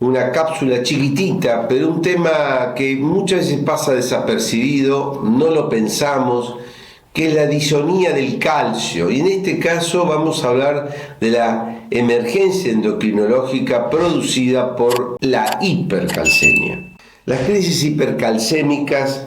una cápsula chiquitita, pero un tema que muchas veces pasa desapercibido, no lo pensamos, que es la disonía del calcio. Y en este caso vamos a hablar de la emergencia endocrinológica producida por la hipercalcemia. Las crisis hipercalcémicas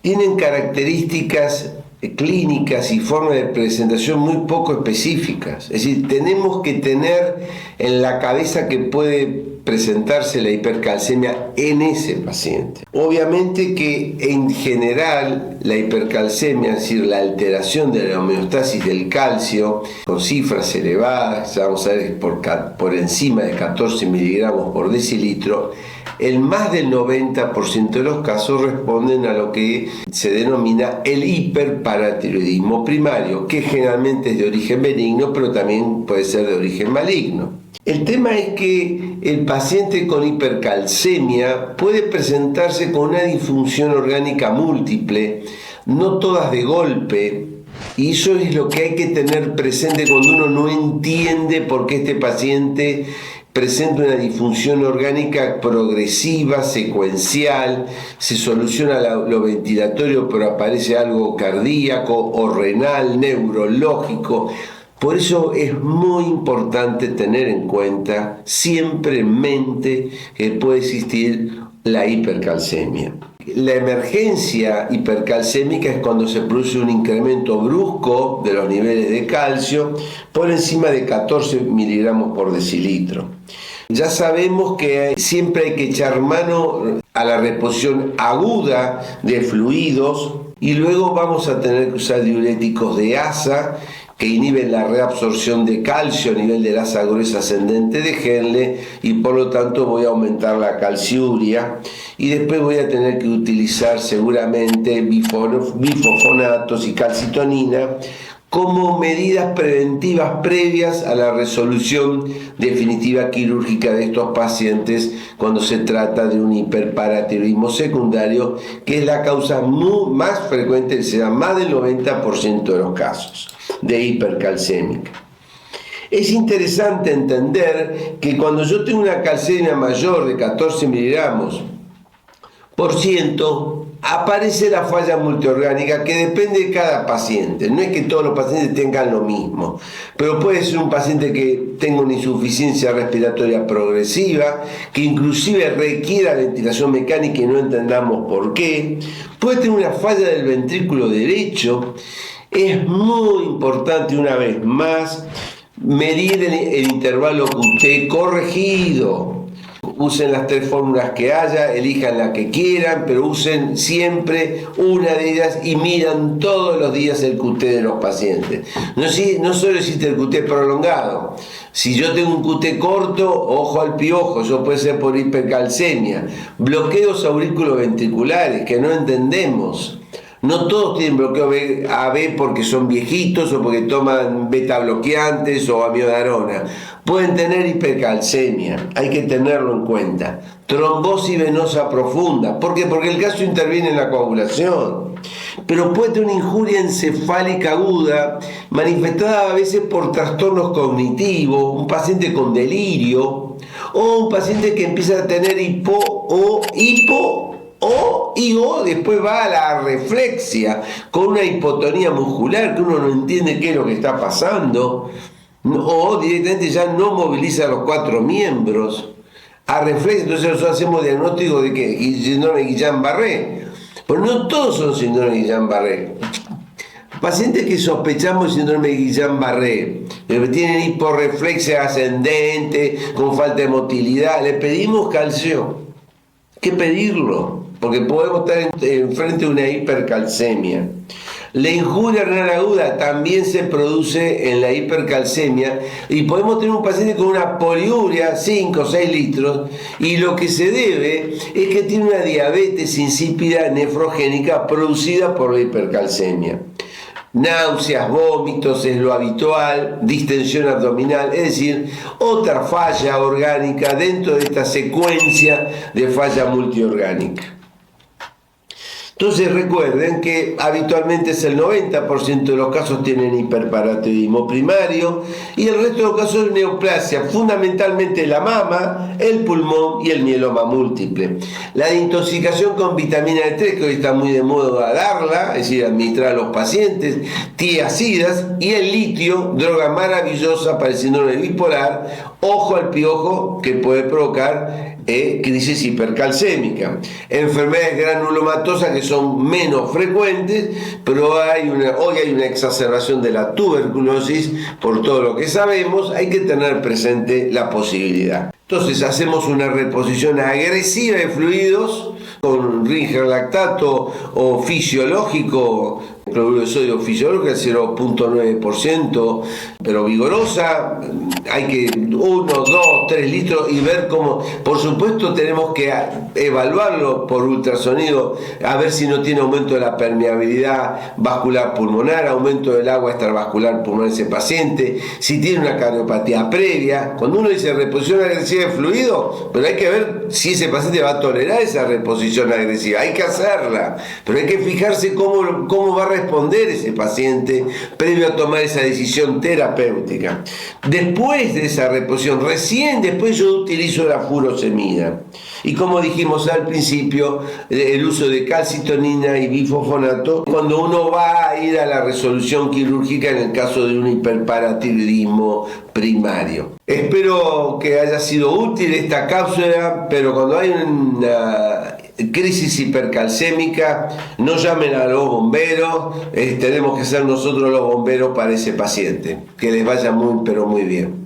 tienen características clínicas y formas de presentación muy poco específicas. Es decir, tenemos que tener en la cabeza que puede presentarse la hipercalcemia en ese paciente. Obviamente que en general la hipercalcemia, es decir, la alteración de la homeostasis del calcio, con cifras elevadas, vamos a ver por encima de 14 miligramos por decilitro, el más del 90% de los casos responden a lo que se denomina el hiperparatiroidismo primario, que generalmente es de origen benigno, pero también puede ser de origen maligno. El tema es que el paciente con hipercalcemia puede presentarse con una disfunción orgánica múltiple, no todas de golpe, y eso es lo que hay que tener presente cuando uno no entiende por qué este paciente presenta una disfunción orgánica progresiva, secuencial, se soluciona lo ventilatorio pero aparece algo cardíaco o renal, neurológico. Por eso es muy importante tener en cuenta siempre en mente que puede existir la hipercalcemia. La emergencia hipercalcémica es cuando se produce un incremento brusco de los niveles de calcio por encima de 14 miligramos por decilitro. Ya sabemos que siempre hay que echar mano a la reposición aguda de fluidos y luego vamos a tener que usar diuréticos de asa que inhiben la reabsorción de calcio a nivel de la asa gruesa ascendente de Henle y por lo tanto voy a aumentar la calciuria y después voy a tener que utilizar seguramente bifosfonatos y calcitonina como medidas preventivas previas a la resolución definitiva quirúrgica de estos pacientes cuando se trata de un hiperparatiroidismo secundario, que es la causa más frecuente, se da más del 90% de los casos de hipercalcémica. Es interesante entender que cuando yo tengo una calcemia mayor de 14 miligramos por ciento, aparece la falla multiorgánica que depende de cada paciente. No es que todos los pacientes tengan lo mismo, pero puede ser un paciente que tenga una insuficiencia respiratoria progresiva, que inclusive requiera ventilación mecánica y no entendamos por qué. Puede tener una falla del ventrículo derecho. Es muy importante, una vez más, medir el intervalo QT corregido. Usen las 3 fórmulas que haya, elijan la que quieran, pero usen siempre una de ellas y miran todos los días el QT de los pacientes. No solo existe el QT prolongado. Si yo tengo un QT corto, ojo al piojo, eso puede ser por hipercalcemia. Bloqueos auriculoventriculares que no entendemos. No todos tienen bloqueo AB porque son viejitos o porque toman beta bloqueantes o amiodarona. Pueden tener hipercalcemia, hay que tenerlo en cuenta. Trombosis venosa profunda. ¿Por qué? Porque el calcio interviene en la coagulación. Pero puede tener una injuria encefálica aguda, manifestada a veces por trastornos cognitivos, un paciente con delirio, o un paciente que empieza a tener después va a la reflexia con una hipotonía muscular que uno no entiende qué es lo que está pasando, o directamente ya no moviliza los 4 miembros a reflexia. Entonces nosotros hacemos diagnóstico de que síndrome de Guillain-Barré, pero no todos son síndrome de Guillain-Barré. Pacientes que sospechamos de síndrome de Guillain-Barré, que tienen hiporreflexia ascendente, con falta de motilidad, le pedimos calcio. ¿Qué pedirlo? Porque podemos estar enfrente de una hipercalcemia. La injuria renal aguda también se produce en la hipercalcemia y podemos tener un paciente con una poliuria, 5 o 6 litros, y lo que se debe es que tiene una diabetes insípida nefrogénica producida por la hipercalcemia. Náuseas, vómitos es lo habitual, distensión abdominal, es decir, otra falla orgánica dentro de esta secuencia de falla multiorgánica. Entonces recuerden que habitualmente es el 90% de los casos tienen hiperparatiroidismo primario y el resto de los casos es neoplasia, fundamentalmente la mama, el pulmón y el mieloma múltiple. La intoxicación con vitamina D3, que hoy está muy de moda darla, es decir, administrar a los pacientes, tiazidas y el litio, droga maravillosa para el síndrome bipolar, ojo al piojo que puede provocar crisis hipercalcémica, enfermedades granulomatosas que son menos frecuentes, pero hoy hay una exacerbación de la tuberculosis por todo lo que sabemos, hay que tener presente la posibilidad. Entonces hacemos una reposición agresiva de fluidos con Ringer lactato o fisiológico, cloruro de sodio fisiológico al 0.9%, pero vigorosa, hay que 1, 2, 3 litros y ver cómo, por supuesto tenemos que evaluarlo por ultrasonido, a ver si no tiene aumento de la permeabilidad vascular pulmonar, aumento del agua extravascular pulmonar de ese paciente, si tiene una cardiopatía previa. Cuando uno dice reposición agresiva de fluido, pero hay que ver si ese paciente va a tolerar esa reposición agresiva, hay que hacerla, pero hay que fijarse cómo va a responder ese paciente previo a tomar esa decisión terapéutica. Después de esa reposición, recién después yo utilizo la furosemida. Y como dijimos al principio, el uso de calcitonina y bifosfonato cuando uno va a ir a la resolución quirúrgica en el caso de un hiperparatiroidismo primario. Espero que haya sido útil esta cápsula, pero cuando hay una crisis hipercalcémica, no llamen a los bomberos, tenemos que ser nosotros los bomberos para ese paciente. Que les vaya muy, pero muy bien.